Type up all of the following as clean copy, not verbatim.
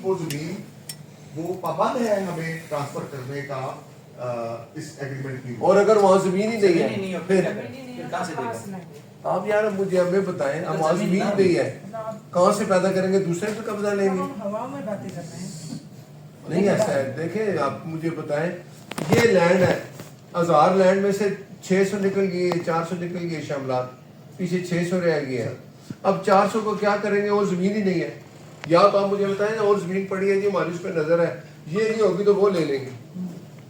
वो जमीन वो पाबंद है हमें ट्रांसफर करने का इस एग्रीमेंट की। और अगर वहाँ जमीन ही नहीं है फिर कहाँ से देगा? आप यार मुझे हमें बताएं, अब वहाँ जमीन नहीं है कहाँ से पैदा करेंगे, दूसरे पे कब्जा लेंगे? हवा में बातें कर रहे हैं। नहीं ऐसा है, देखें आप मुझे बताएं, ये लैंड है, 1000 लैंड में से 600 निकल गई है, 400 निकल गई है शामलात, पीछे 600 रह गई है। अब 400 को क्या करेंगे, और जमीन ही नहीं है। या तो आप मुझे बताएं और जमीन पड़ी है जी हमारी, उस पर नजर है, ये नहीं होगी तो वो ले लेंगे।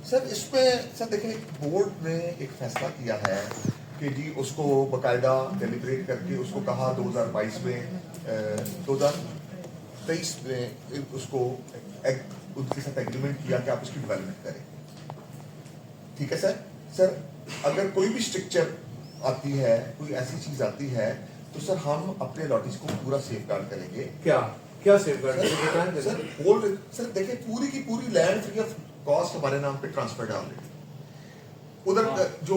सर इसमें सर देखिए बोर्ड ने एक फैसला किया है कि जी उसको बाकायदा डेलिब्रेट करके उसको कहा 2022 में 2023 में उसको उनके साथ एग्रीमेंट किया कि आप उसकी डेवलपमेंट करें। ठीक है सर। सर अगर कोई भी स्ट्रक्चर आती है, कोई ऐसी चीज आती है, तो सर हम अपने लॉटिस को पूरा सेफ गार्ड करेंगे। क्या safe guard? Sir hold sir देखिए पूरी की पूरी लैंड फ्री ऑफ कॉस्ट हमारे नाम पे ट्रांसफर्ड है ऑलरेडी। उधर जो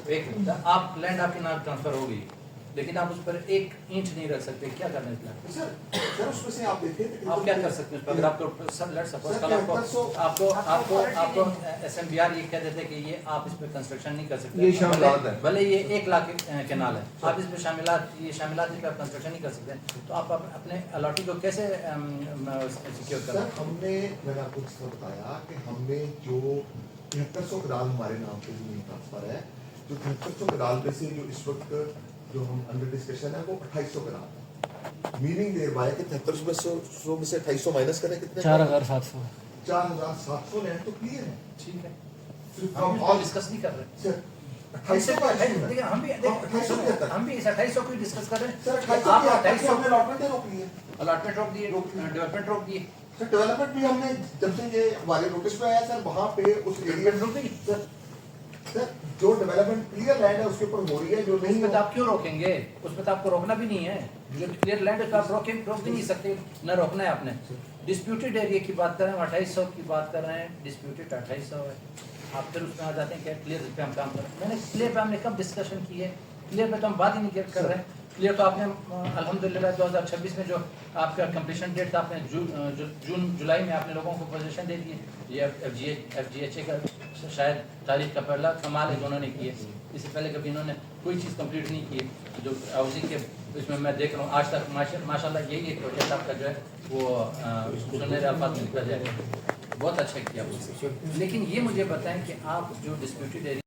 देखिए आप लैंड आपके नाम ट्रांसफर होगी, लेकिन आप उस पर 1 इंच नहीं रख सकते। क्या करना है प्लान? सर उसमें से आप देखिए आप क्या कर सकते हैं उस पर? अगर आपको सब लेट सपोज कल आपको एसएमबीआर ये कह देते कि ये आप इस पे कंस्ट्रक्शन नहीं कर सकते, ये शामिलात है, भले ये 1 लाख कैनाल है, आप इस पे शामिलात इस पे आप कंस्ट्रक्शन नहीं कर सकते, तो आप अपने अलॉटी को कैसे सिक्योर सर करें? मैंने आपको बताया कि हमने जो 7300 कनाल हमारे नाम पे जमीन ट्रांसफर है, जो 7300 कनाल में से जो इस वक्त जो हम अंडर डिस्कशन है वो 2800 कनाल, मीनिंग देयर बाय कि 7300 में से 2800 माइनस करें कितने? 4700 लैंड तो क्लियर है। ठीक है, सिर्फ हम और डिस्कस नहीं कर रहे। सर 2800 का देखिए हम भी 2800 को डिस्कस कर रहे हैं। सर आप 2800 हमने अलॉटमेंट रोक ली है। अलॉटमेंट रोक दिए, डेवलपमेंट रोक दिए। सर डेवलपमेंट भी हमने जब से ये हमारे नोटिस में आया सर वहाँ पे उस एरिया में रुक गई। सर जो डेवलपमेंट क्लियर लैंड है उसके ऊपर हो रही है, जो नहीं उसमें तो आप क्यों रोकेंगे? उसमें तो आपको रोकना भी नहीं है। जो क्लियर लैंड है तो आप रोक भी नहीं सकते, न रोकना है आपने। डिस्प्यूटेड एरिया की बात कर रहे हैं, 2800 की बात कर रहे हैं, डिस्प्यूटेड 2800 है। आप फिर उसमें आ जाते हैं क्या क्लियर पे हम काम कर रहे हैं? मैंने क्लियर पे हमने कब डिस्कशन की है? क्लियर पे तो हम बात ही नहीं कर रहे हैं। क्लियर तो आपने अल्हम्दुलिल्लाह 2026 में जो आपका कंप्लीशन डेट था, आपने जून जुलाई में आपने लोगों को पोजीशन दे दी। ये FGHA का शायद तारीख का पहला कमाल है जो उन्होंने की है। इससे पहले कभी इन्होंने कोई चीज़ कंप्लीट नहीं की है। जो हाउसिंग के इसमें मैं देख रहा हूँ आज तक माशाल्लाह यही एक प्रोजेक्ट आपका जो है वो सुनहरे अल्फाज में लिखा जाएगा, बहुत अच्छा किया। लेकिन ये मुझे बताएं कि आप जो डिस्प्यूटेड एरिया